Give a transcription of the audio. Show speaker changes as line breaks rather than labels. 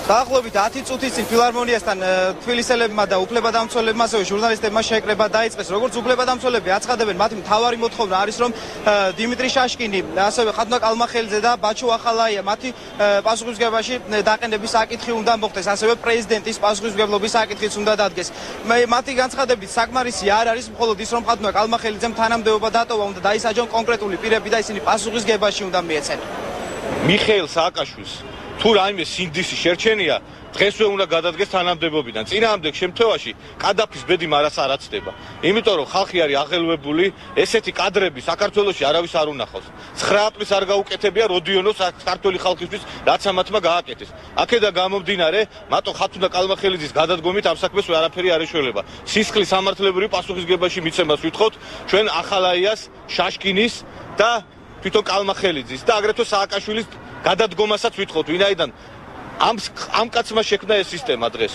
დაახლოებით 10 წუთის წინ ფილარმონიასთან თბილისელებმა და უფლებადამცველებმა ასევე ჟურნალისტებმა შეკრება დაიწყეს. როგორც უფლებადამცველები აცხადებენ, მათი მთავარი მოთხოვნა არის, რომ დიმიტრი შაშკინი, ასევე ხათუნა კალმახელიძე და ბაჩუ ახალაია მათი პასუხისმგებლობაში დაყენების საკითხი უნდა მოხდეს, ასევე პრეზიდენტის პასუხისმგებლობის საკითხიც უნდა დადგეს. მათი განცხადებით საკმარისი არ არის მხოლოდ ის, რომ ხათუნა კალმახელიძემ თანამდებობა დატოვა, უნდა დაისაჯონ კონკრეტული პირები და ისინი პასუხისმგებლობაში უნდა მიეცენ.
მიხეილ სააკაშვილს თუ რაიმე სინდისი შერჩენია, დღესვე უნდა გადადგეს თანამდებობიდან. წინააღმდეგ შემთხვევაში კადაფის ბედი მარას არ აცდება. იმიტომ რომ ხალხი არის აღელვებული, ესეთი კადრები საქართველოში არავის არ უნახავს. 9 წლის არ გაუკეთებია როდიონოს ქართული ხალხისთვის, რაც ამათმა გააკეთეს. აქედან გამომდინარე, მარტო ხათუნა კალმახელიძის გადადგომით ამ საქმეს ვერაფერი არ ეშველება. სისხლის სამართლებრივი პასუხისმგებლობაში მიცემას ვითხოვთ ჩვენ ახალაიას, შაშკინის და თვითონ კალმახელიძის და აგრეთვე სააკაშვილის გადადგომასაც ვითხოვთ, ვინაიდან ამ კაცმა შექმნა ეს სისტემა დღეს.